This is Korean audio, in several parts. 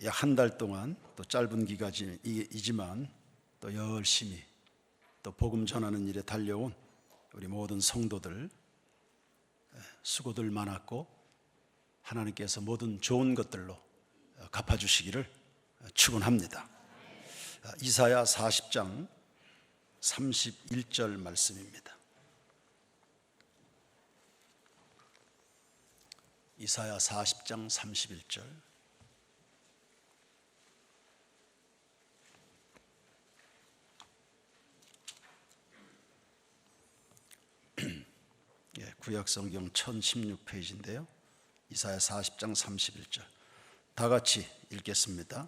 약 한 달 동안 또 짧은 기간이지만 또 열심히 또 복음 전하는 일에 달려온 우리 모든 성도들 수고들 많았고 하나님께서 모든 좋은 것들로 갚아주시기를 축원합니다. 이사야 40장 31절 말씀입니다. 이사야 40장 31절. 구약성경 1016페이지인데요. 이사야 40장 31절. 다 같이 읽겠습니다.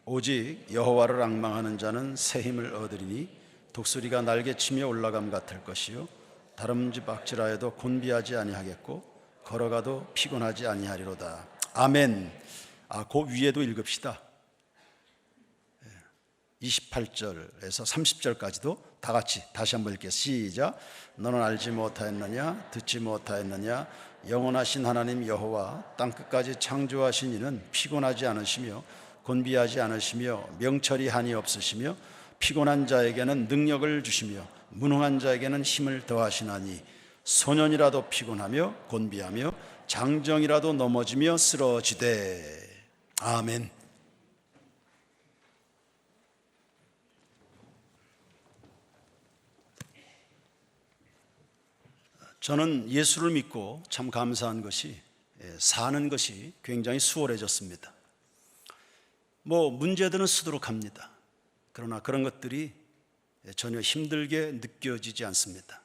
오직 여호와를 앙망하는 자는 새 힘을 얻으리니 독수리가 날개치며 올라감 같을 것이요 다름쥐 박질하여도 곤비하지 아니하겠고 걸어가도 피곤하지 아니하리로다. 아멘. 그 위에도 읽읍시다. 28절에서 30절까지도 다 같이 다시 한번 읽겠습니다. 시작. 너는 알지 못하였느냐 듣지 못하였느냐 영원하신 하나님 여호와 땅끝까지 창조하신 이는 피곤하지 않으시며 곤비하지 않으시며 명철이 한이 없으시며 피곤한 자에게는 능력을 주시며 무능한 자에게는 힘을 더하시나니 소년이라도 피곤하며 곤비하며 장정이라도 넘어지며 쓰러지되. 아멘. 저는 예수를 믿고 참 감사한 것이 사는 것이 굉장히 수월해졌습니다. 문제들은 수두룩합니다. 그러나 그런 것들이 전혀 힘들게 느껴지지 않습니다.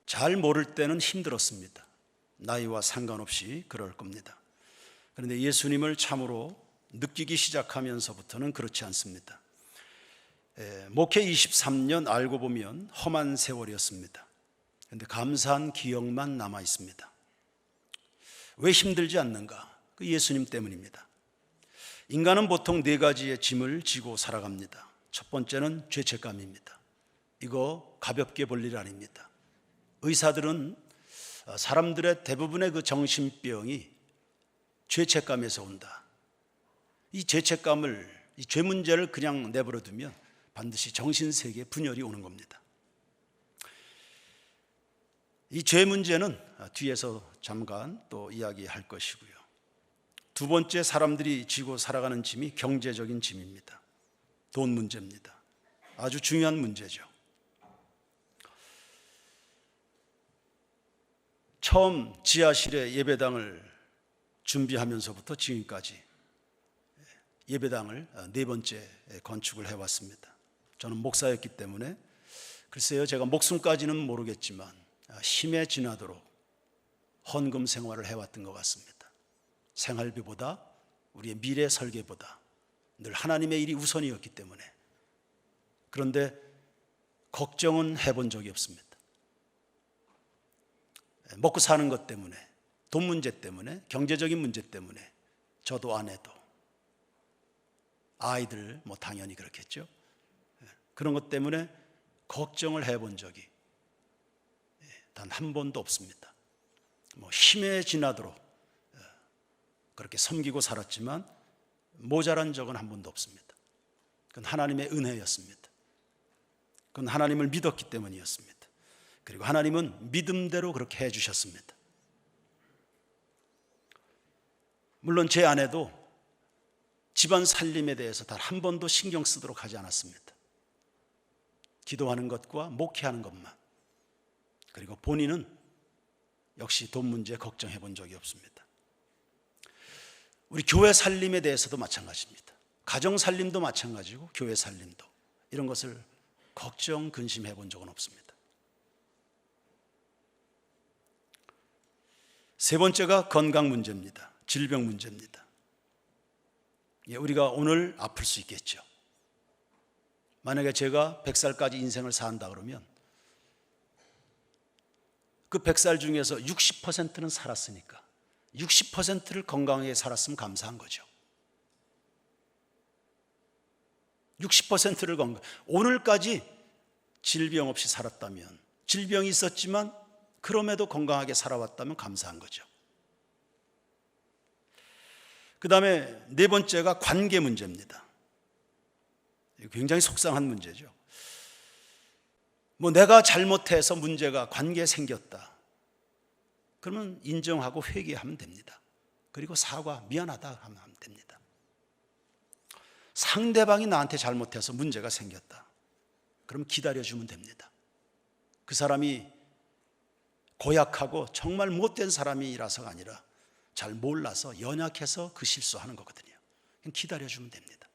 잘 모를 때는 힘들었습니다. 나이와 상관없이 그럴 겁니다. 그런데 예수님을 참으로 느끼기 시작하면서부터는 그렇지 않습니다. 목회 23년 알고 보면 험한 세월이었습니다. 그런데 감사한 기억만 남아 있습니다. 왜 힘들지 않는가? 그 예수님 때문입니다. 인간은 보통 네 가지의 짐을 지고 살아갑니다. 첫 번째는 죄책감입니다. 이거 가볍게 볼 일 아닙니다. 의사들은 사람들의 대부분의 그 정신병이 죄책감에서 온다. 이 죄책감을, 이 죄 문제를 그냥 내버려 두면 반드시 정신세계에 분열이 오는 겁니다. 이 죄 문제는 뒤에서 잠깐 또 이야기할 것이고요. 두 번째, 사람들이 지고 살아가는 짐이 경제적인 짐입니다. 돈 문제입니다. 아주 중요한 문제죠. 처음 지하실에 예배당을 준비하면서부터 지금까지 예배당을 4번째 건축을 해왔습니다. 저는 목사였기 때문에 글쎄요, 제가 목숨까지는 모르겠지만 힘에 지나도록 헌금 생활을 해왔던 것 같습니다. 생활비보다 우리의 미래 설계보다 늘 하나님의 일이 우선이었기 때문에. 그런데 걱정은 해본 적이 없습니다. 먹고 사는 것 때문에, 돈 문제 때문에, 경제적인 문제 때문에, 저도 아내도, 아이들 당연히 그렇겠죠. 그런 것 때문에 걱정을 해본 적이 단 한 번도 없습니다. 힘에 지나도록 그렇게 섬기고 살았지만 모자란 적은 한 번도 없습니다. 그건 하나님의 은혜였습니다. 그건 하나님을 믿었기 때문이었습니다. 그리고 하나님은 믿음대로 그렇게 해주셨습니다. 물론 제 아내도 집안 살림에 대해서 단 한 번도 신경 쓰도록 하지 않았습니다. 기도하는 것과 목회하는 것만. 그리고 본인은 역시 돈 문제 걱정해 본 적이 없습니다. 우리 교회 살림에 대해서도 마찬가지입니다. 가정 살림도 마찬가지고 교회 살림도 이런 것을 걱정, 근심해 본 적은 없습니다. 세 번째가 건강 문제입니다. 질병 문제입니다. 우리가 오늘 아플 수 있겠죠. 만약에 제가 100살까지 인생을 산다 그러면 그 100살 중에서 60%는 살았으니까 60%를 건강하게 살았으면 감사한 거죠. 60%를 오늘까지 질병 없이 살았다면, 질병이 있었지만 그럼에도 건강하게 살아왔다면 감사한 거죠. 그 다음에 네 번째가 관계 문제입니다. 굉장히 속상한 문제죠. 내가 잘못해서 문제가 관계에 생겼다. 그러면 인정하고 회개하면 됩니다. 그리고 사과, 미안하다 하면 됩니다. 상대방이 나한테 잘못해서 문제가 생겼다. 그럼 기다려주면 됩니다. 그 사람이 고약하고 정말 못된 사람이라서가 아니라 잘 몰라서 연약해서 그 실수하는 거거든요. 기다려주면 됩니다.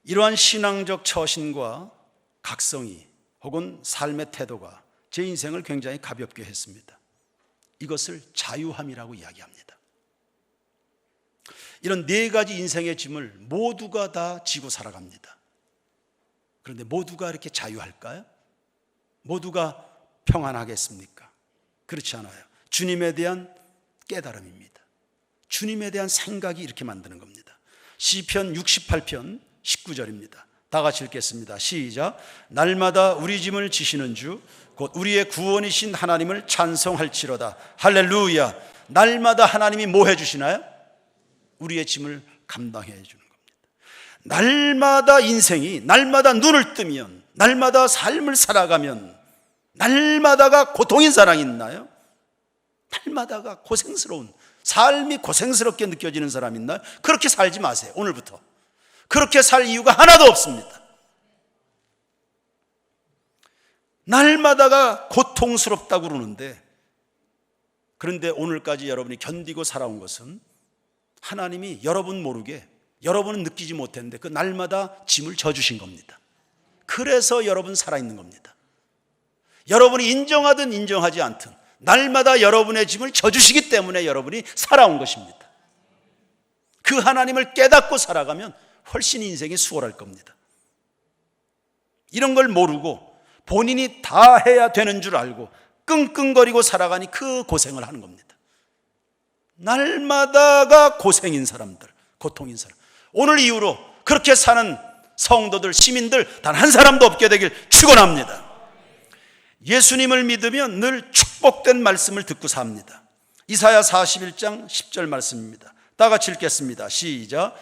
이러한 신앙적 처신과 각성이 혹은 삶의 태도가 제 인생을 굉장히 가볍게 했습니다. 이것을 자유함이라고 이야기합니다. 이런 네 가지 인생의 짐을 모두가 다 지고 살아갑니다. 그런데 모두가 이렇게 자유할까요? 모두가 평안하겠습니까? 그렇지 않아요. 주님에 대한 깨달음입니다. 주님에 대한 생각이 이렇게 만드는 겁니다. 시편 68편 19절입니다. 다 같이 읽겠습니다. 시작. 날마다 우리 짐을 지시는 주 곧 우리의 구원이신 하나님을 찬송할지로다. 할렐루야. 날마다 하나님이 뭐 해주시나요? 우리의 짐을 감당해 주는 겁니다. 날마다 인생이, 날마다 눈을 뜨면, 날마다 삶을 살아가면 날마다가 고통인 사람이 있나요? 날마다가 고생스러운, 삶이 고생스럽게 느껴지는 사람이 있나요? 그렇게 살지 마세요. 오늘부터 그렇게 살 이유가 하나도 없습니다. 날마다가 고통스럽다고 그러는데, 그런데 오늘까지 여러분이 견디고 살아온 것은 하나님이 여러분 모르게, 여러분은 느끼지 못했는데 그 날마다 짐을 져주신 겁니다. 그래서 여러분 살아있는 겁니다. 여러분이 인정하든 인정하지 않든 날마다 여러분의 짐을 져주시기 때문에 여러분이 살아온 것입니다. 그 하나님을 깨닫고 살아가면 훨씬 인생이 수월할 겁니다. 이런 걸 모르고 본인이 다 해야 되는 줄 알고 끙끙거리고 살아가니 그 고생을 하는 겁니다. 날마다가 고생인 사람들, 고통인 사람. 오늘 이후로 그렇게 사는 성도들, 시민들 단 한 사람도 없게 되길 축원합니다. 예수님을 믿으면 늘 축복된 말씀을 듣고 삽니다. 이사야 41장 10절 말씀입니다. 다 같이 읽겠습니다. 시작.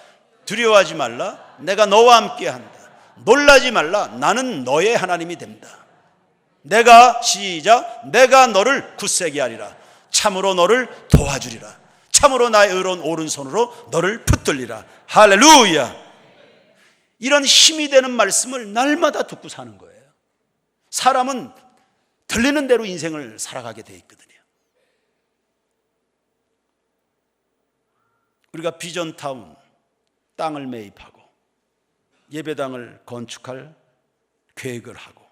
두려워하지 말라. 내가 너와 함께한다. 놀라지 말라. 나는 너의 하나님이 된다. 내가, 시작, 내가 너를 굳세게 하리라. 참으로 너를 도와주리라. 참으로 나의 의로운 오른손으로 너를 붙들리라. 할렐루야. 이런 힘이 되는 말씀을 날마다 듣고 사는 거예요. 사람은 들리는 대로 인생을 살아가게 돼 있거든요. 우리가 비전타운 땅을 매입하고 예배당을 건축할 계획을 하고,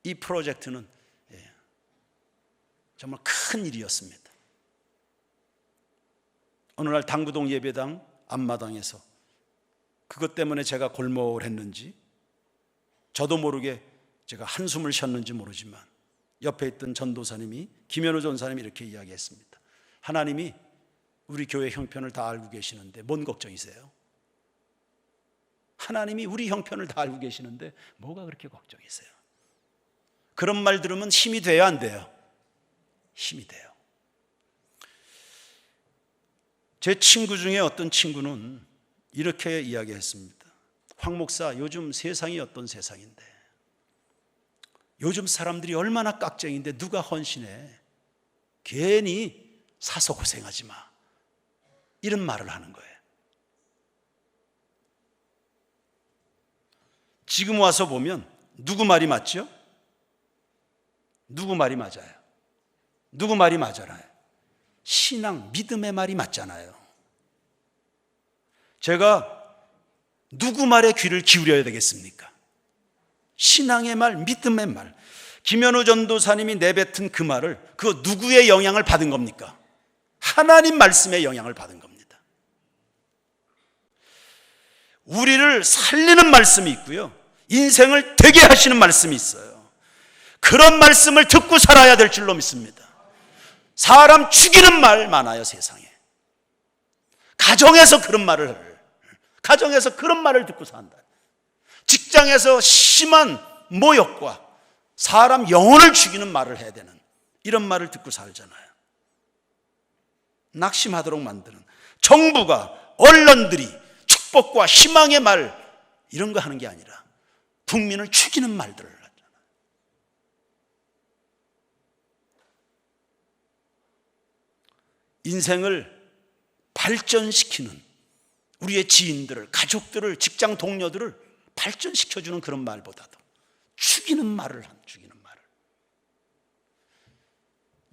이 프로젝트는 정말 큰 일이었습니다. 어느 날 당구동 예배당 앞마당에서 그것 때문에 제가 골몰 했는지 저도 모르게 제가 한숨을 쉬었는지 모르지만 옆에 있던 전도사님이, 김현우 전사님이 이렇게 이야기했습니다. 하나님이 우리 교회 형편을 다 알고 계시는데 뭔 걱정이세요? 하나님이 우리 형편을 다 알고 계시는데 뭐가 그렇게 걱정이세요? 그런 말 들으면 힘이 돼요, 안 돼요? 힘이 돼요. 제 친구 중에 어떤 친구는 이렇게 이야기했습니다. 황 목사, 요즘 세상이 어떤 세상인데, 요즘 사람들이 얼마나 깍쟁인데 누가 헌신해? 괜히 사서 고생하지 마. 이런 말을 하는 거예요. 지금 와서 보면 누구 말이 맞죠? 누구 말이 맞아요? 누구 말이 맞잖아요? 신앙, 믿음의 말이 맞잖아요. 제가 누구 말에 귀를 기울여야 되겠습니까? 신앙의 말, 믿음의 말. 김현우 전도사님이 내뱉은 그 말을, 그 누구의 영향을 받은 겁니까? 하나님 말씀의 영향을 받은 겁니다. 우리를 살리는 말씀이 있고요, 인생을 되게 하시는 말씀이 있어요. 그런 말씀을 듣고 살아야 될 줄로 믿습니다. 사람 죽이는 말 많아요, 세상에. 가정에서 그런 말을 듣고 산다. 직장에서 심한 모욕과 사람 영혼을 죽이는 말을 해야 되는 이런 말을 듣고 살잖아요. 낙심하도록 만드는, 정부가, 언론들이 축복과 희망의 말 이런 거 하는 게 아니라 국민을 죽이는 말들을 하잖아요. 인생을 발전시키는, 우리의 지인들을, 가족들을, 직장 동료들을 발전시켜주는 그런 말보다도 죽이는 말을 한, 죽이는 말을.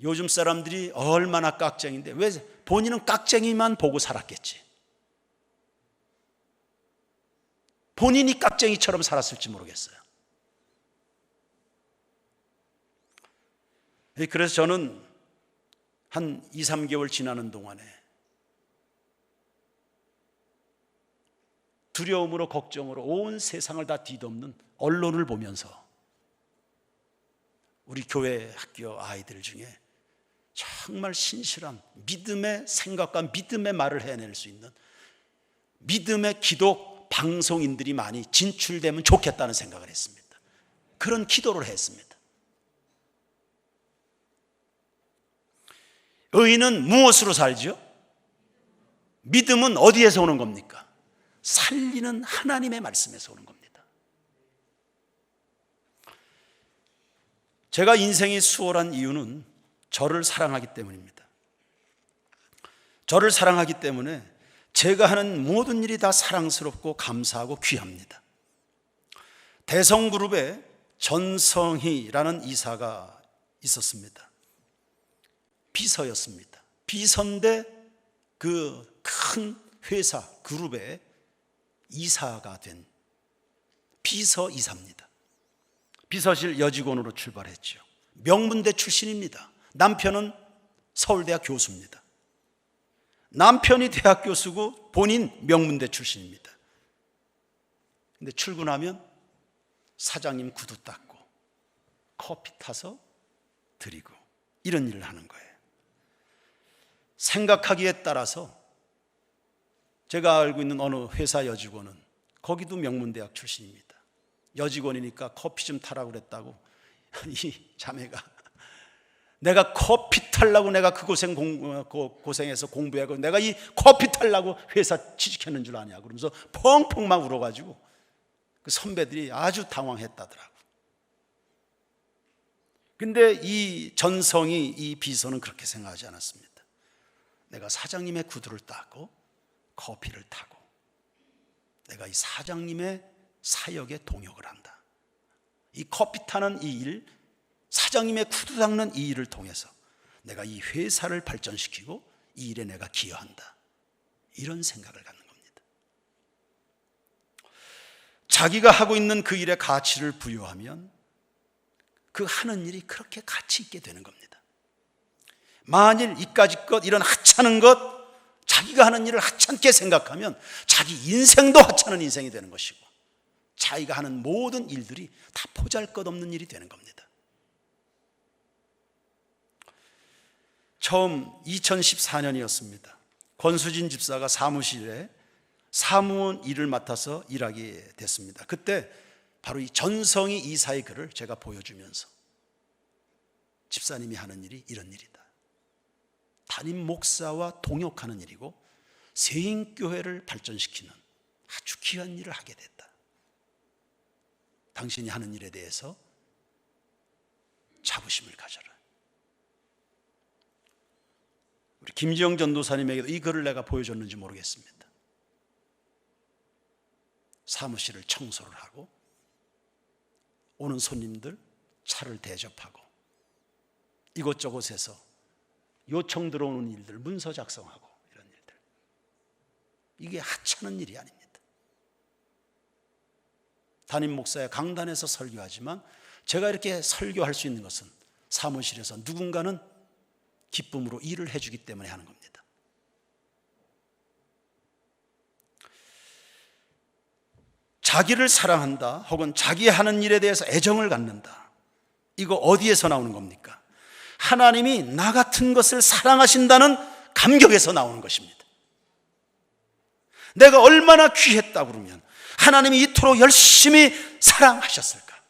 요즘 사람들이 얼마나 깍쟁인데, 왜 본인은 깍쟁이만 보고 살았겠지. 본인이 깍쟁이처럼 살았을지 모르겠어요. 그래서 저는 한 2, 3개월 지나는 동안에 두려움으로, 걱정으로 온 세상을 다 뒤덮는 언론을 보면서 우리 교회 학교 아이들 중에 정말 신실한 믿음의 생각과 믿음의 말을 해낼 수 있는 믿음의 기독 방송인들이 많이 진출되면 좋겠다는 생각을 했습니다. 그런 기도를 했습니다. 의인은 무엇으로 살죠? 믿음은 어디에서 오는 겁니까? 살리는 하나님의 말씀에서 오는 겁니다. 제가 인생이 수월한 이유는 저를 사랑하기 때문입니다. 저를 사랑하기 때문에 제가 하는 모든 일이 다 사랑스럽고 감사하고 귀합니다. 대성그룹에 전성희라는 이사가 있었습니다. 비서였습니다. 비서인데 그 큰 회사 그룹의 이사가 된 비서이사입니다. 비서실 여직원으로 출발했죠. 명문대 출신입니다. 남편은 서울대학 교수입니다. 남편이 대학 교수고 본인 명문대 출신입니다. 근데 출근하면 사장님 구두 닦고 커피 타서 드리고 이런 일을 하는 거예요. 생각하기에 따라서 제가 알고 있는 어느 회사 여직원은 거기도 명문대학 출신입니다. 여직원이니까 커피 좀 타라고 그랬다고 이 자매가 내가 커피 타려고 내가 그 고생해서 공부하고 내가 이 커피 타려고 회사 취직했는 줄 아냐 그러면서 펑펑 막 울어가지고 그 선배들이 아주 당황했다더라고. 근데 이 전성이 이 비서는 그렇게 생각하지 않았습니다. 내가 사장님의 구두를 닦고 커피를 타고 내가 이 사장님의 사역에 동역을 한다. 이 커피 타는 이 일, 사장님의 구두 닦는 이 일을 통해서 내가 이 회사를 발전시키고 이 일에 내가 기여한다. 이런 생각을 갖는 겁니다. 자기가 하고 있는 그 일에 가치를 부여하면 그 하는 일이 그렇게 가치 있게 되는 겁니다. 만일 이까짓 것, 이런 하찮은 것, 자기가 하는 일을 하찮게 생각하면 자기 인생도 하찮은 인생이 되는 것이고 자기가 하는 모든 일들이 다 보잘것없는 일이 되는 겁니다. 처음 2014년이었습니다. 권수진 집사가 사무실에 사무원 일을 맡아서 일하게 됐습니다. 그때 바로 이 전성희 이사의 글을 제가 보여주면서 집사님이 하는 일이 이런 일이다. 담임 목사와 동역하는 일이고 세인교회를 발전시키는 아주 귀한 일을 하게 됐다. 당신이 하는 일에 대해서 자부심을 가져라. 우리 김지영 전도사님에게도 이 글을 내가 보여줬는지 모르겠습니다. 사무실을 청소를 하고 오는 손님들 차를 대접하고 이곳저곳에서 요청 들어오는 일들 문서 작성하고 이런 일들, 이게 하찮은 일이 아닙니다. 담임 목사의 강단에서 설교하지만 제가 이렇게 설교할 수 있는 것은 사무실에서 누군가는 기쁨으로 일을 해주기 때문에 하는 겁니다. 자기를 사랑한다 혹은 자기 하는 일에 대해서 애정을 갖는다, 이거 어디에서 나오는 겁니까? 하나님이 나 같은 것을 사랑하신다는 감격에서 나오는 것입니다. 내가 얼마나 귀했다 그러면 하나님이 이토록 열심히 사랑하셨을까?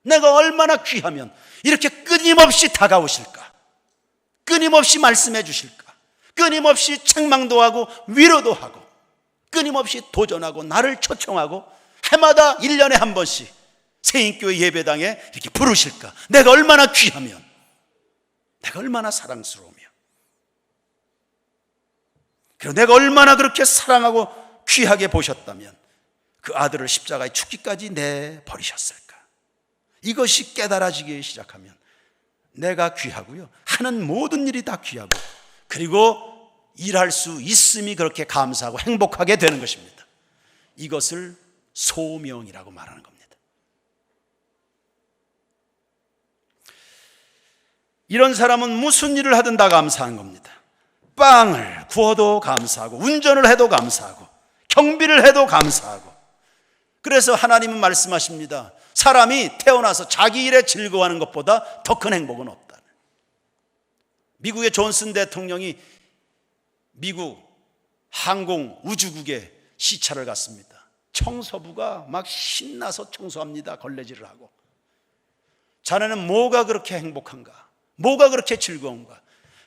내가 얼마나 귀하면 이렇게 끊임없이 다가오실까? 끊임없이 말씀해 주실까? 끊임없이 책망도 하고 위로도 하고 끊임없이 도전하고 나를 초청하고 해마다 1년에 한 번씩 세인교회 예배당에 이렇게 부르실까? 내가 얼마나 귀하면, 내가 얼마나 사랑스러우며, 그리고 내가 얼마나 그렇게 사랑하고 귀하게 보셨다면 그 아들을 십자가에 죽기까지 내버리셨을까? 이것이 깨달아지기 시작하면 내가 귀하고요, 하는 모든 일이 다 귀하고, 그리고 일할 수 있음이 그렇게 감사하고 행복하게 되는 것입니다. 이것을 소명이라고 말하는 겁니다. 이런 사람은 무슨 일을 하든 다 감사한 겁니다. 빵을 구워도 감사하고, 운전을 해도 감사하고, 경비를 해도 감사하고. 그래서 하나님은 말씀하십니다. 사람이 태어나서 자기 일에 즐거워하는 것보다 더 큰 행복은 없다. 미국의 존슨 대통령이 미국 항공 우주국에 시찰을 갔습니다. 청소부가 막 신나서 청소합니다. 걸레질을 하고. 자네는 뭐가 그렇게 행복한가? 뭐가 그렇게 즐거운가?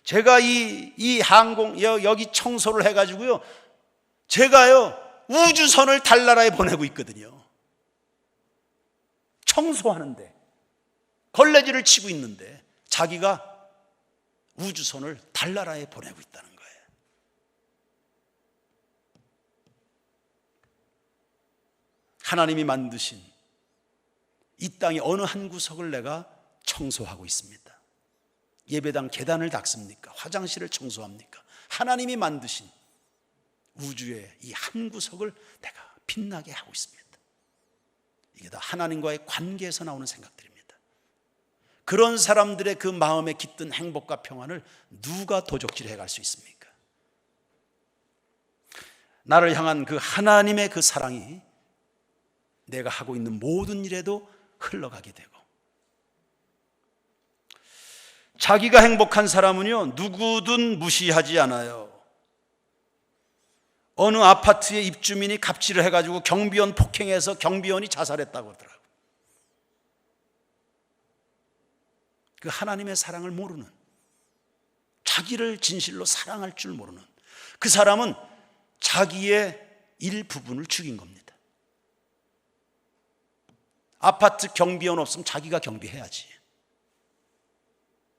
제가 이 항공 여기 청소를 해가지고요, 제가요 우주선을 달나라에 보내고 있거든요. 청소하는데, 걸레질을 치고 있는데 자기가 우주선을 달나라에 보내고 있다는 거예요. 하나님이 만드신 이 땅의 어느 한 구석을 내가 청소하고 있습니다. 예배당 계단을 닦습니까? 화장실을 청소합니까? 하나님이 만드신 우주의 이 한 구석을 내가 빛나게 하고 있습니다. 이게 다 하나님과의 관계에서 나오는 생각들입니다. 그런 사람들의 그 마음에 깃든 행복과 평안을 누가 도적질해 갈 수 있습니까? 나를 향한 그 하나님의 그 사랑이 내가 하고 있는 모든 일에도 흘러가게 되고, 자기가 행복한 사람은요 누구든 무시하지 않아요. 어느 아파트의 입주민이 갑질을 해가지고 경비원 폭행해서 경비원이 자살했다고 하더라고요. 그 하나님의 사랑을 모르는, 자기를 진실로 사랑할 줄 모르는 그 사람은 자기의 일부분을 죽인 겁니다. 아파트 경비원 없으면 자기가 경비해야지.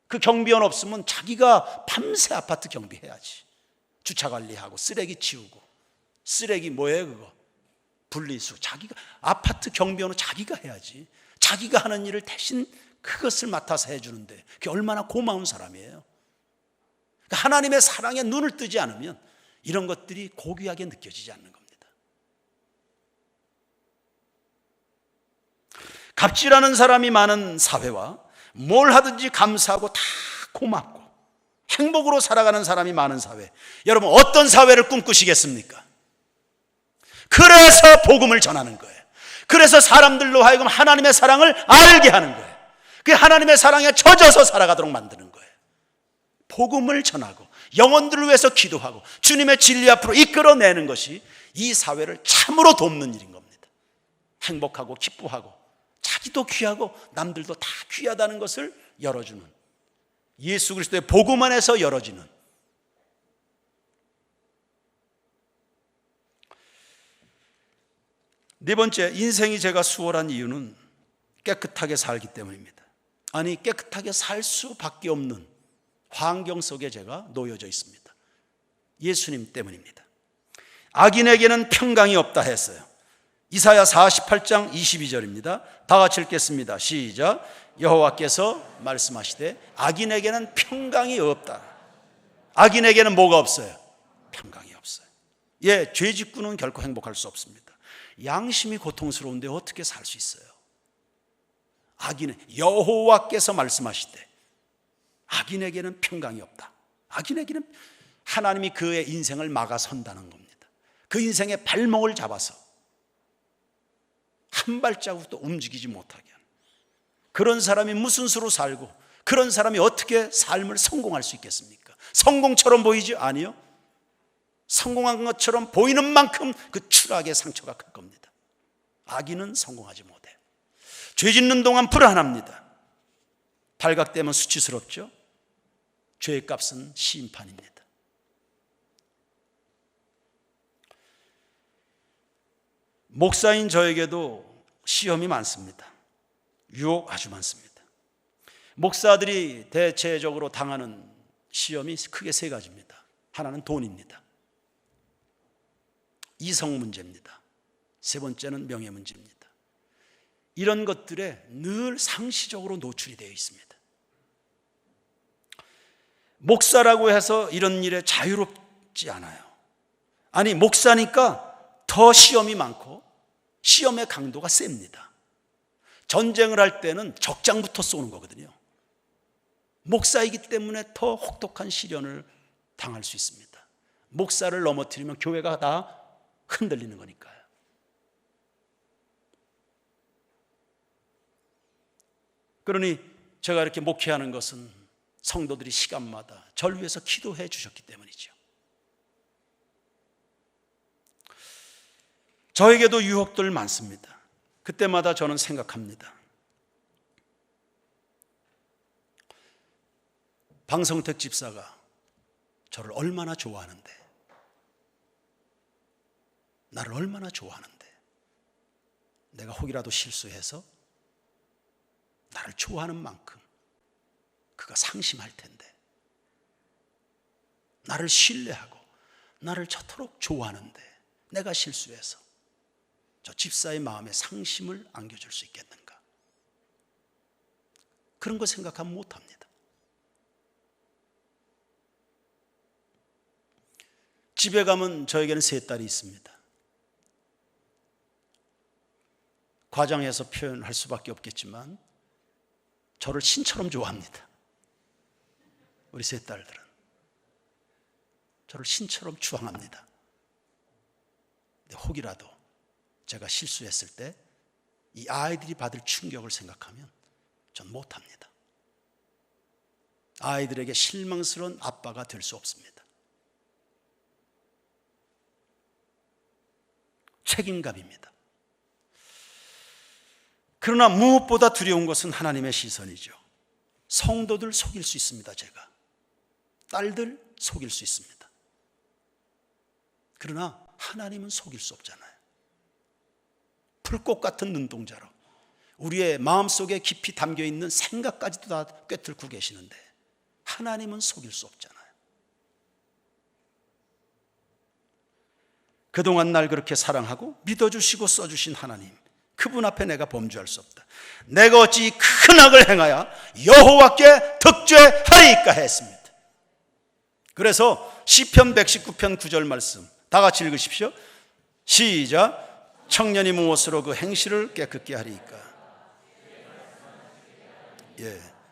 그 경비원 없으면 자기가 밤새 아파트 경비해야지. 주차 관리하고 쓰레기 치우고, 쓰레기 뭐예요 그거? 분리수. 자기가, 아파트 경비원은 자기가 해야지. 자기가 하는 일을 대신 그것을 맡아서 해주는데 그게 얼마나 고마운 사람이에요. 그러니까 하나님의 사랑에 눈을 뜨지 않으면 이런 것들이 고귀하게 느껴지지 않는 겁니다. 갑질하는 사람이 많은 사회와 뭘 하든지 감사하고 다 고맙고 행복으로 살아가는 사람이 많은 사회, 여러분 어떤 사회를 꿈꾸시겠습니까? 그래서 복음을 전하는 거예요. 그래서 사람들로 하여금 하나님의 사랑을 알게 하는 거예요. 그 하나님의 사랑에 젖어서 살아가도록 만드는 거예요. 복음을 전하고 영혼들을 위해서 기도하고 주님의 진리 앞으로 이끌어내는 것이 이 사회를 참으로 돕는 일인 겁니다. 행복하고 기뻐하고 자기도 귀하고 남들도 다 귀하다는 것을 열어주는, 예수 그리스도의 복음 안에서 열어지는. 네 번째, 인생이 제가 수월한 이유는 깨끗하게 살기 때문입니다. 아니, 깨끗하게 살 수밖에 없는 환경 속에 제가 놓여져 있습니다. 예수님 때문입니다. 악인에게는 평강이 없다 했어요. 이사야 48장 22절입니다. 다 같이 읽겠습니다. 시작. 여호와께서 말씀하시되 악인에게는 평강이 없다. 악인에게는 뭐가 없어요? 평강이 없어요. 예, 죄 짓고는 결코 행복할 수 없습니다. 양심이 고통스러운데 어떻게 살 수 있어요? 악인은 여호와께서 말씀하시되 악인에게는 평강이 없다. 악인에게는 하나님이 그의 인생을 막아선다는 겁니다. 그 인생의 발목을 잡아서 한 발자국도 움직이지 못하게 하는, 그런 사람이 무슨 수로 살고 그런 사람이 어떻게 삶을 성공할 수 있겠습니까? 성공처럼 보이지? 아니요. 성공한 것처럼 보이는 만큼 그 추락의 상처가 클 겁니다. 악인은 성공하지 못해요. 죄 짓는 동안 불안합니다. 발각되면 수치스럽죠. 죄의 값은 심판입니다. 목사인 저에게도 시험이 많습니다. 유혹 아주 많습니다. 목사들이 대체적으로 당하는 시험이 크게 세 가지입니다. 하나는 돈입니다. 이성 문제입니다. 세 번째는 명예 문제입니다. 이런 것들에 늘 상시적으로 노출이 되어 있습니다. 목사라고 해서 이런 일에 자유롭지 않아요. 아니, 목사니까 더 시험이 많고 시험의 강도가 셉니다. 전쟁을 할 때는 적장부터 쏘는 거거든요. 목사이기 때문에 더 혹독한 시련을 당할 수 있습니다. 목사를 넘어뜨리면 교회가 다 흔들리는 거니까요. 그러니 제가 이렇게 목회하는 것은 성도들이 시간마다 저를 위해서 기도해 주셨기 때문이죠. 저에게도 유혹들 많습니다. 그때마다 저는 생각합니다. 방성택 집사가 저를 얼마나 좋아하는데, 나를 얼마나 좋아하는데, 내가 혹이라도 실수해서 나를 좋아하는 만큼 그가 상심할 텐데, 나를 신뢰하고 나를 저토록 좋아하는데 내가 실수해서 저 집사의 마음에 상심을 안겨줄 수 있겠는가? 그런 거 생각하면 못합니다. 집에 가면 저에게는 세 딸이 있습니다. 과장해서 표현할 수밖에 없겠지만 저를 신처럼 좋아합니다. 우리 세 딸들은 저를 신처럼 추앙합니다. 근데 혹이라도 제가 실수했을 때 이 아이들이 받을 충격을 생각하면 전 못합니다. 아이들에게 실망스러운 아빠가 될 수 없습니다. 책임감입니다. 그러나 무엇보다 두려운 것은 하나님의 시선이죠. 성도들 속일 수 있습니다. 제가 딸들 속일 수 있습니다. 그러나 하나님은 속일 수 없잖아요. 풀꽃 같은 눈동자로 우리의 마음속에 깊이 담겨있는 생각까지도 다 꿰뚫고 계시는데 하나님은 속일 수 없잖아요. 그동안 날 그렇게 사랑하고 믿어주시고 써주신 하나님, 그분 앞에 내가 범죄할 수 없다. 내가 어찌 큰 악을 행하여 여호와께 득죄하리이까 했습니다. 그래서 시편 119편 9절 말씀 다 같이 읽으십시오. 시작. 청년이 무엇으로 그 행실을 깨끗게 하리이까.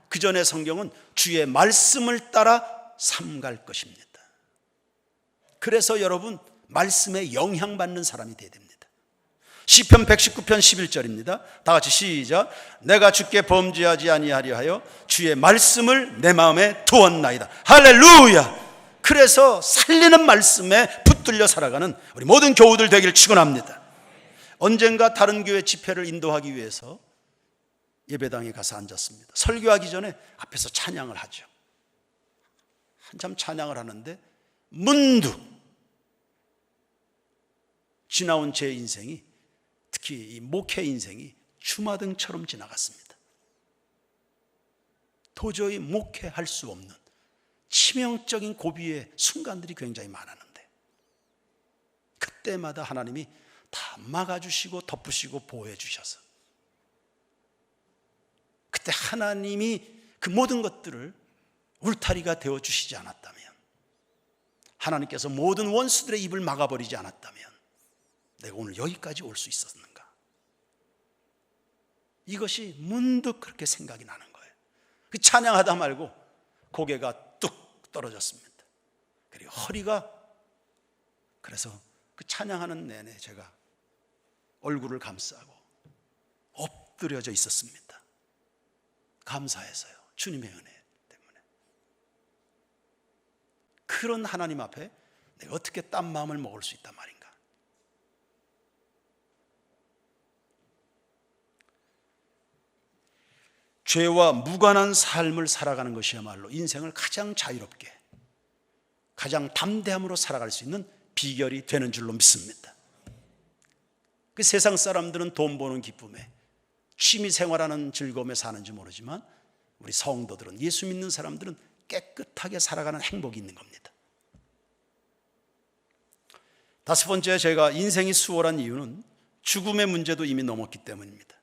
그 전에 성경은 주의 말씀을 따라 삼갈 것입니다. 그래서 여러분 말씀에 영향받는 사람이 되어야 됩니다. 시편 119편 11절입니다. 다 같이 시작. 내가 주께 범죄하지 아니하려 하여 주의 말씀을 내 마음에 두었나이다. 할렐루야. 그래서 살리는 말씀에 붙들려 살아가는 우리 모든 교우들 되기를 축원합니다. 언젠가 다른 교회 집회를 인도하기 위해서 예배당에 가서 앉았습니다. 설교하기 전에 앞에서 찬양을 하죠. 한참 찬양을 하는데 문득 지나온 제 인생이, 특히 이 목회 인생이 주마등처럼 지나갔습니다. 도저히 목회할 수 없는 치명적인 고비의 순간들이 굉장히 많았는데 그때마다 하나님이 다 막아주시고 덮으시고 보호해 주셔서 그때 하나님이 그 모든 것들을 울타리가 되어주시지 않았다면, 하나님께서 모든 원수들의 입을 막아버리지 않았다면 내가 오늘 여기까지 올 수 있었는가? 이것이 문득 그렇게 생각이 나는 거예요. 그 찬양하다 말고 고개가 뚝 떨어졌습니다. 그리고 허리가, 그래서 그 찬양하는 내내 제가 얼굴을 감싸고 엎드려져 있었습니다. 감사해서요. 주님의 은혜 때문에. 그런 하나님 앞에 내가 어떻게 딴 마음을 먹을 수 있단 말인가? 죄와 무관한 삶을 살아가는 것이야말로 인생을 가장 자유롭게, 가장 담대함으로 살아갈 수 있는 비결이 되는 줄로 믿습니다. 그 세상 사람들은 돈 버는 기쁨에 취미 생활하는 즐거움에 사는지 모르지만 우리 성도들은, 예수 믿는 사람들은 깨끗하게 살아가는 행복이 있는 겁니다. 다섯 번째, 제가 인생이 수월한 이유는 죽음의 문제도 이미 넘었기 때문입니다.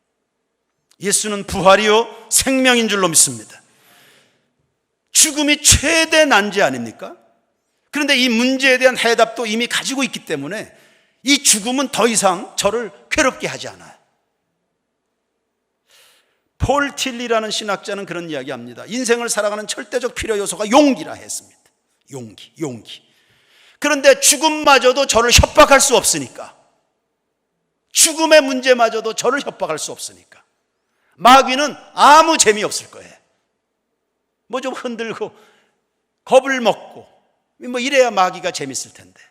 예수는 부활이요 생명인 줄로 믿습니다. 죽음이 최대 난제 아닙니까? 그런데 이 문제에 대한 해답도 이미 가지고 있기 때문에 이 죽음은 더 이상 저를 괴롭게 하지 않아요. 폴 틸리라는 신학자는 그런 이야기합니다. 인생을 살아가는 절대적 필요 요소가 용기라 했습니다. 용기. 그런데 죽음마저도 저를 협박할 수 없으니까, 죽음의 문제마저도 저를 협박할 수 없으니까 마귀는 아무 재미없을 거예요. 뭐 좀 흔들고 겁을 먹고 뭐 이래야 마귀가 재밌을 텐데.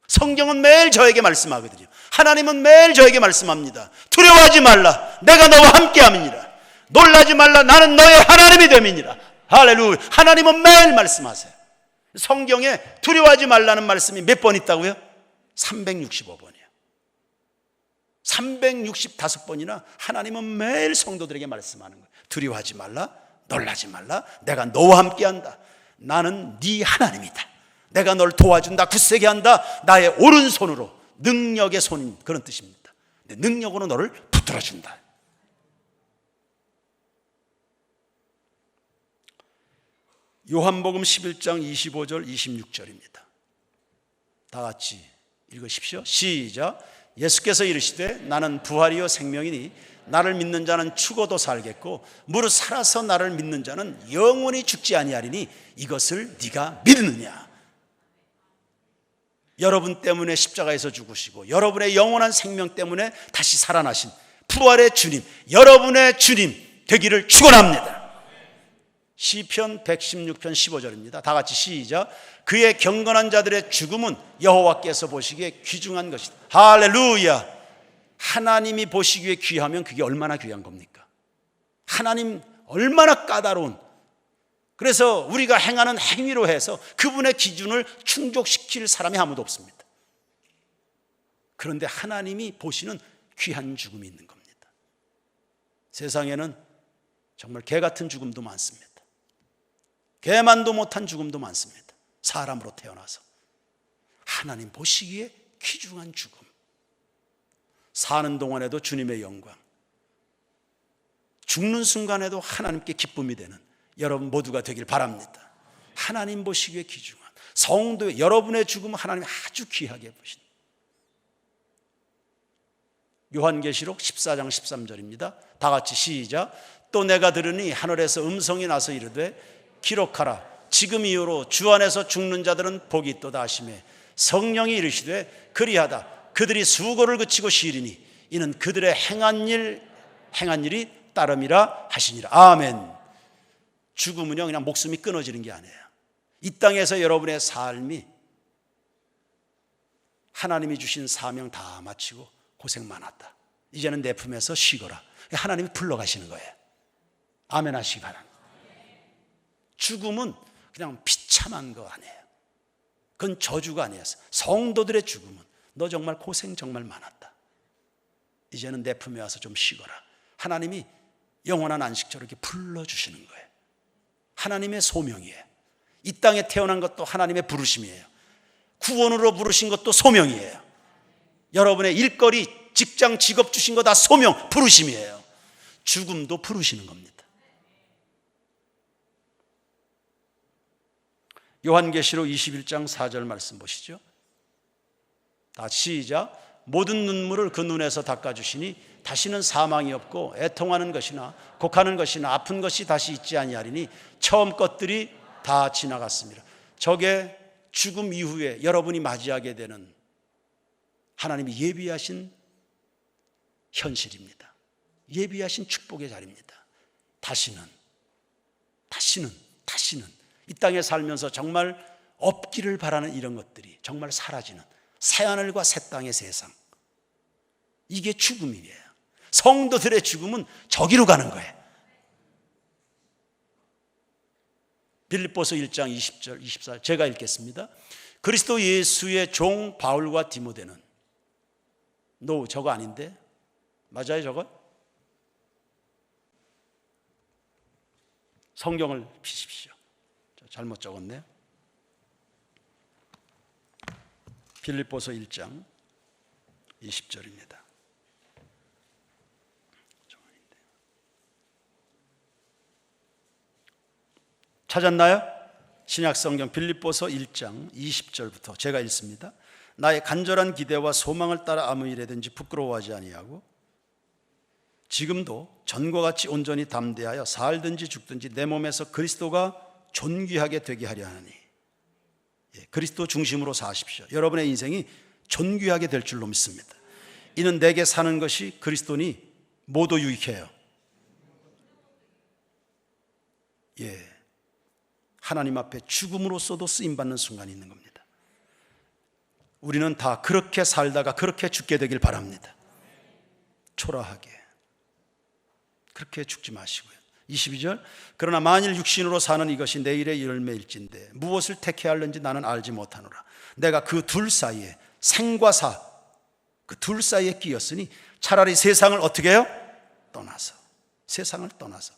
성경은 매일 저에게 말씀하거든요. 하나님은 매일 저에게 말씀합니다. 두려워하지 말라, 내가 너와 함께함이니라. 놀라지 말라, 나는 너의 하나님이 됨이니라. 할렐루야. 하나님은 매일 말씀하세요. 성경에 두려워하지 말라는 말씀이 몇 번 있다고요? 365번이에요. 365번이나 하나님은 매일 성도들에게 말씀하는 거예요. 두려워하지 말라, 놀라지 말라, 내가 너와 함께한다. 나는 네 하나님이다. 내가 널 도와준다, 굳세게 한다. 나의 오른손으로, 능력의 손인 그런 뜻입니다. 능력으로 너를 붙들어준다. 요한복음 11장 25절 26절입니다. 다 같이 읽으십시오. 시작. 예수께서 이르시되 나는 부활이요 생명이니 나를 믿는 자는 죽어도 살겠고 무릇 살아서 나를 믿는 자는 영원히 죽지 아니하리니 이것을 네가 믿느냐. 여러분 때문에 십자가에서 죽으시고 여러분의 영원한 생명 때문에 다시 살아나신 부활의 주님, 여러분의 주님 되기를 축원합니다. 시편 116편 15절입니다. 다 같이 시작. 그의 경건한 자들의 죽음은 여호와께서 보시기에 귀중한 것이다. 할렐루야. 하나님이 보시기에 귀하면 그게 얼마나 귀한 겁니까? 하나님 얼마나 까다로운, 그래서 우리가 행하는 행위로 해서 그분의 기준을 충족시킬 사람이 아무도 없습니다. 그런데 하나님이 보시는 귀한 죽음이 있는 겁니다. 세상에는 정말 개 같은 죽음도 많습니다. 개만도 못한 죽음도 많습니다. 사람으로 태어나서 하나님 보시기에 귀중한 죽음, 사는 동안에도 주님의 영광, 죽는 순간에도 하나님께 기쁨이 되는 여러분 모두가 되길 바랍니다. 하나님 보시기에 귀중한 성도의 여러분의 죽음은 하나님이 아주 귀하게 보신. 요한계시록 14장 13절입니다. 다 같이 시작. 또 내가 들으니 하늘에서 음성이 나서 이르되 기록하라. 지금 이후로 주 안에서 죽는 자들은 복이 있도다 하시매 성령이 이르시되 그리하다. 그들이 수고를 그치고 쉬리니 이는 그들의 행한 일이 따름이라 하시니라. 아멘. 죽음은요 그냥 목숨이 끊어지는 게 아니에요. 이 땅에서 여러분의 삶이 하나님이 주신 사명 다 마치고 고생 많았다, 이제는 내 품에서 쉬거라. 하나님이 불러가시는 거예요. 아멘 하시기 바랍니다. 죽음은 그냥 비참한 거 아니에요. 그건 저주가 아니에요. 성도들의 죽음은 너 정말 고생 정말 많았다, 이제는 내 품에 와서 좀 쉬거라. 하나님이 영원한 안식처로 이렇게 불러주시는 거예요. 하나님의 소명이에요. 이 땅에 태어난 것도 하나님의 부르심이에요. 구원으로 부르신 것도 소명이에요. 여러분의 일거리, 직장, 직업 주신 거 다 소명, 부르심이에요. 죽음도 부르시는 겁니다. 요한계시록 21장 4절 말씀 보시죠. 다 시작. 모든 눈물을 그 눈에서 닦아주시니 다시는 사망이 없고 애통하는 것이나 곡하는 것이나 아픈 것이 다시 있지 아니하리니 처음 것들이 다 지나갔습니다. 저게 죽음 이후에 여러분이 맞이하게 되는 하나님이 예비하신 현실입니다. 예비하신 축복의 자리입니다. 다시는 이 땅에 살면서 정말 없기를 바라는 이런 것들이 정말 사라지는 새하늘과 새 땅의 세상, 이게 죽음이에요. 성도들의 죽음은 저기로 가는 거예요. 빌립보서 1장 20절 24절 제가 읽겠습니다. 그리스도 예수의 종 바울과 디모데는 노, 저거 아닌데? 맞아요, 저거? 성경을 피십시오. 잘못 적었네요. 빌립보서 1장 20절입니다. 찾았나요? 신약성경 빌립보서 1장 20절부터 제가 읽습니다. 나의 간절한 기대와 소망을 따라 아무 일에든지 부끄러워하지 아니하고 지금도 전과 같이 온전히 담대하여 살든지 죽든지 내 몸에서 그리스도가 존귀하게 되게 하려 하니, 그리스도 중심으로 사십시오. 여러분의 인생이 존귀하게 될 줄로 믿습니다. 이는 내게 사는 것이 그리스도니 모두 유익해요. 하나님 앞에 죽음으로써도 쓰임받는 순간이 있는 겁니다. 우리는 다 그렇게 살다가 그렇게 죽게 되길 바랍니다. 초라하게 그렇게 죽지 마시고요. 22절, 그러나 만일 육신으로 사는 이것이 내일의 열매일진데 무엇을 택해야 할는지 나는 알지 못하노라. 내가 그 둘 사이에, 생과 사, 그 둘 사이에 끼었으니 차라리 세상을 어떻게 해요? 떠나서, 세상을 떠나서,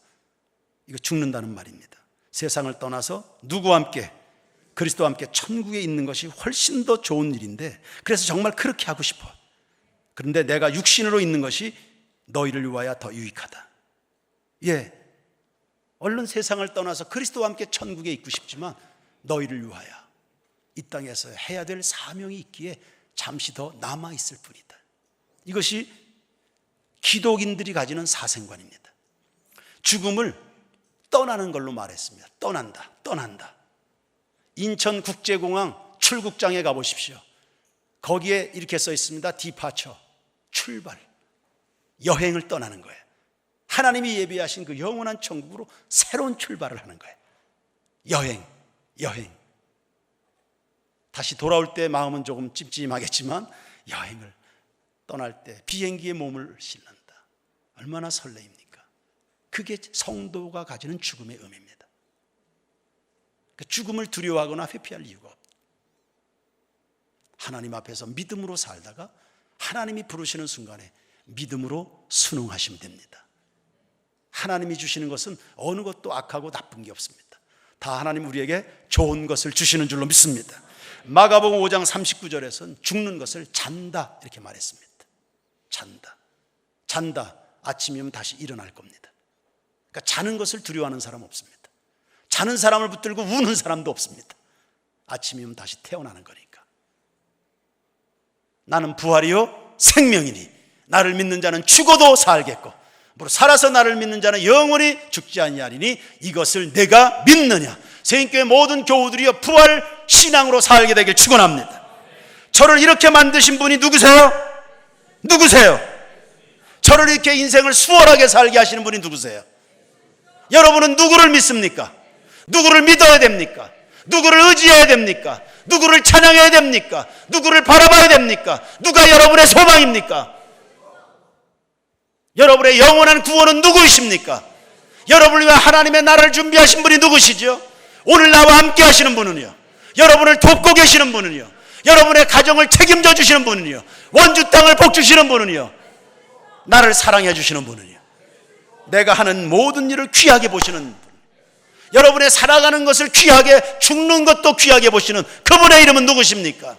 이거 죽는다는 말입니다. 세상을 떠나서 누구와 함께? 그리스도와 함께 천국에 있는 것이 훨씬 더 좋은 일인데, 그래서 정말 그렇게 하고 싶어. 그런데 내가 육신으로 있는 것이 너희를 위하여 더 유익하다. 얼른 세상을 떠나서 그리스도와 함께 천국에 있고 싶지만 너희를 위하여 이 땅에서 해야 될 사명이 있기에 잠시 더 남아있을 뿐이다. 이것이 기독인들이 가지는 사생관입니다. 죽음을 떠나는 걸로 말했습니다. 떠난다. 인천국제공항 출국장에 가보십시오. 거기에 이렇게 써 있습니다. 디파처, 출발, 여행을 떠나는 거예요. 하나님이 예비하신 그 영원한 천국으로 새로운 출발을 하는 거예요. 여행. 다시 돌아올 때 마음은 조금 찜찜하겠지만 여행을 떠날 때 비행기에 몸을 싣는다. 얼마나 설레입니까? 그게 성도가 가지는 죽음의 의미입니다. 죽음을 두려워하거나 회피할 이유가 없다. 하나님 앞에서 믿음으로 살다가 하나님이 부르시는 순간에 믿음으로 순응하시면 됩니다. 하나님이 주시는 것은 어느 것도 악하고 나쁜 게 없습니다. 다 하나님 우리에게 좋은 것을 주시는 줄로 믿습니다. 마가복음 5장 39절에서는 죽는 것을 잔다 이렇게 말했습니다. 잔다. 아침이면 다시 일어날 겁니다. 그러니까 자는 것을 두려워하는 사람 없습니다. 자는 사람을 붙들고 우는 사람도 없습니다. 아침이면 다시 태어나는 거니까. 나는 부활이요 생명이니 나를 믿는 자는 죽어도 살겠고 살아서 나를 믿는 자는 영원히 죽지 아니하리니 이것을 내가 믿느냐. 세인교회 모든 교우들이여 부활 신앙으로 살게 되길 축원합니다. 저를 이렇게 만드신 분이 누구세요? 저를 이렇게 인생을 수월하게 살게 하시는 분이 누구세요? 여러분은 누구를 믿습니까? 누구를 믿어야 됩니까? 누구를 의지해야 됩니까? 누구를 찬양해야 됩니까? 누구를 바라봐야 됩니까? 누가 여러분의 소망입니까? 여러분의 영원한 구원은 누구이십니까? 여러분을 위해 하나님의 나라를 준비하신 분이 누구시죠? 오늘 나와 함께 하시는 분은요, 여러분을 돕고 계시는 분은요, 여러분의 가정을 책임져 주시는 분은요, 원주 땅을 복주시는 분은요, 나를 사랑해 주시는 분은요, 내가 하는 모든 일을 귀하게 보시는 분, 여러분의 살아가는 것을 귀하게, 죽는 것도 귀하게 보시는 그분의 이름은 누구십니까?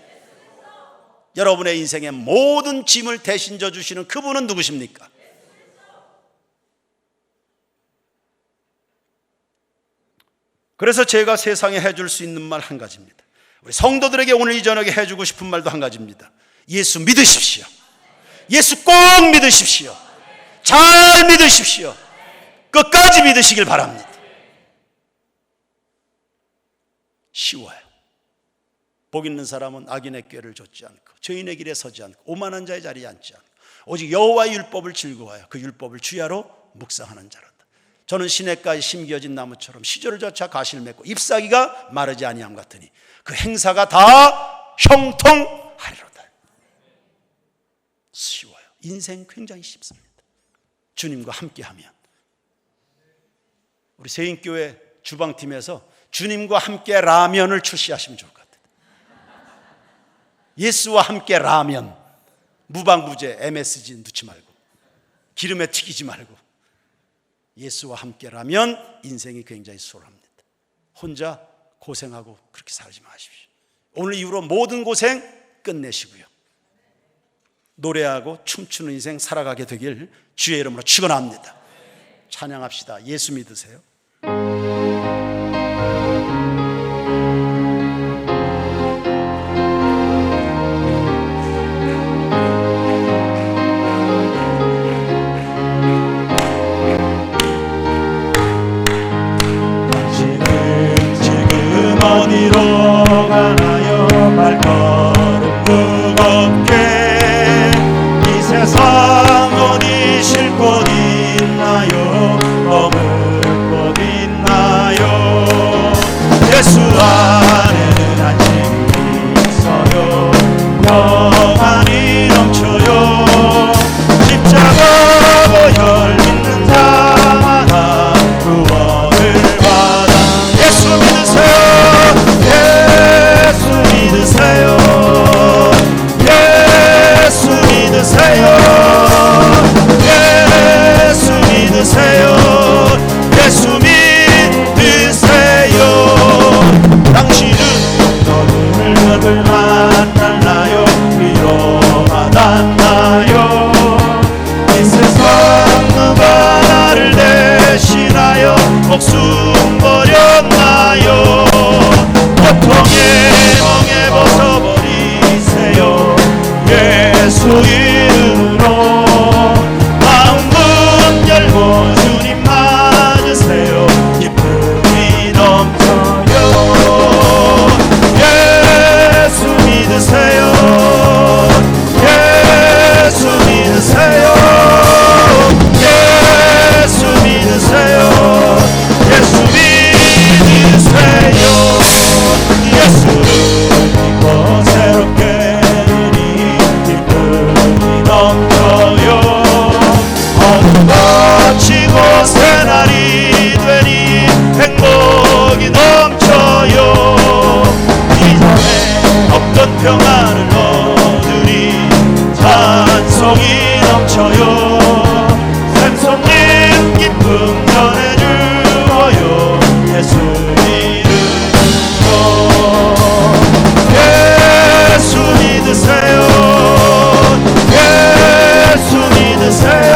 여러분의 인생의 모든 짐을 대신 져 주시는 그분은 누구십니까? 그래서 제가 세상에 해줄 수 있는 말 한 가지입니다. 우리 성도들에게 오늘 이 저녁에 해주고 싶은 말도 한 가지입니다. 예수 믿으십시오. 예수 꼭 믿으십시오. 잘 믿으십시오. 끝까지 믿으시길 바랍니다. 쉬워요. 복 있는 사람은 악인의 꾀를 좇지 않고 죄인의 길에 서지 않고 오만한 자의 자리에 앉지 않고 오직 여호와의 율법을 즐거워하여 그 율법을 주야로 묵상하는 자로다. 저는 시냇가에 심겨진 나무처럼 시절을 쫓아 가시를 맺고 잎사귀가 마르지 아니함 같으니 그 행사가 다 형통하리로다. 쉬워요. 인생 굉장히 쉽습니다. 주님과 함께하면. 우리 세인교회 주방팀에서 주님과 함께 라면을 출시하시면 좋을 것 같아요. 예수와 함께 라면. 무방부제 MSG 넣지 말고 기름에 튀기지 말고 예수와 함께라면 인생이 굉장히 수월합니다. 혼자 고생하고 그렇게 살지 마십시오. 오늘 이후로 모든 고생 끝내시고요, 노래하고 춤추는 인생 살아가게 되길 주의 이름으로 축원합니다. 찬양합시다. 예수 믿으세요. 어디로 가나요? 발걸음 무겁게 이 세상 어디 쉴 곳 있나요? 머물 곳 있나요? 예수 안에는 안식이 있어요. 평안이 넘쳐요. 십자가 보혈 믿는 자마다 구원을 받아. 예수 믿으세요. 예수 믿으세요. 예수 믿으세요. 예수 믿으세요. 예수 믿으세요. 당신은 어디를 만났나요? 위로 받았나요? 이 세상 누가 나를 대신하여 목숨 버렸나요? 고통의 멍에 벗어버리세요. 예수 이름으로 마음 문 열고 주님 맞으세요. 기쁨이 넘쳐요. 예수 믿으세요. 예수 믿으세요. 예수 믿으세요. 예수 믿으세요. 예수를 믿고 새롭게 되니 기쁨이 넘쳐요. 어둠 거치고 새날이 되니 행복이 넘쳐요. 이전에 없던 평안을 얻으니 찬송이 넘쳐요. 샘손님 기쁨 전해주어요. 예수 예수 믿으세요. 예수 믿으세요.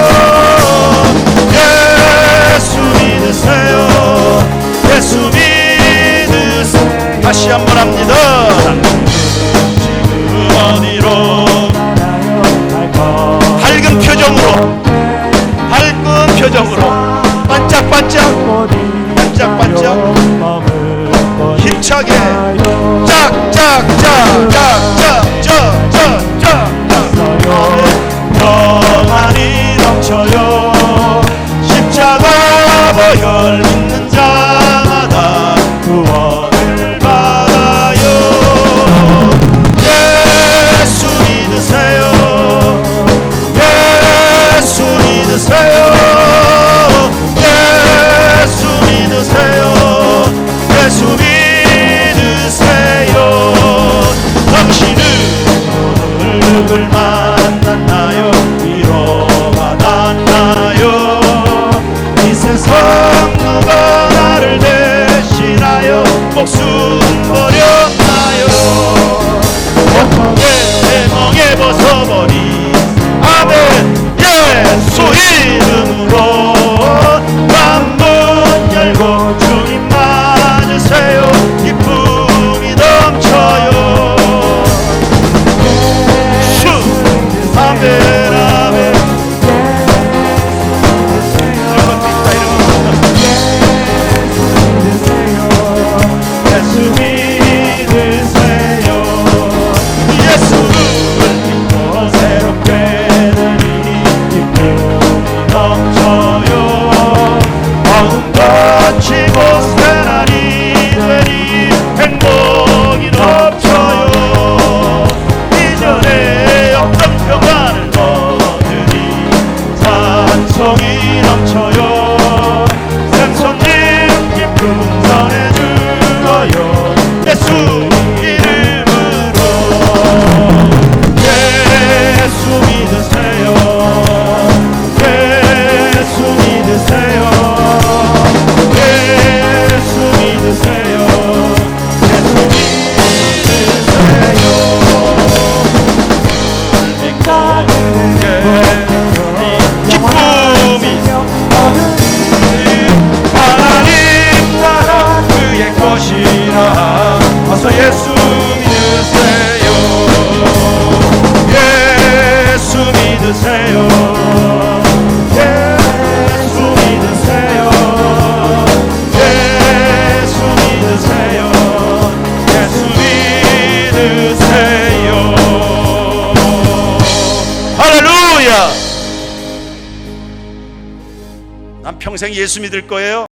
예수 믿으세요. 예수 믿으세요. 다시 한번 합니다. 지금 어디로 밝은 표정으로, 밝은 표정으로 반짝반짝 반짝반짝 힘차게 평안이 넘쳐요. 십자가 보혈 믿는 자마다 구원을 받아요. 예수 믿으세요. 예수 믿으세요. 예수 믿으세요. 예수 믿으세요. 당신은 오늘 누굴 만났나요? 위로 받았나요? 이 세상 누가 나를 대신하여 목숨 버렸나요? 고통의 멍에 벗어버린 아멘. 예수 이름으로 문 열고 주님 맞으세요. 기쁨이 넘쳐요. 수 아멘 아멘. 이런 것도 있다, 이런 것도 있다. 예수 믿으세요. 되리라. 어서 예수 믿으세요. 예수 믿으세요. 예수 믿으세요. 예수 믿으세요. 예수 믿으세요. 할렐루야. 난 평생 예수 믿을 거예요.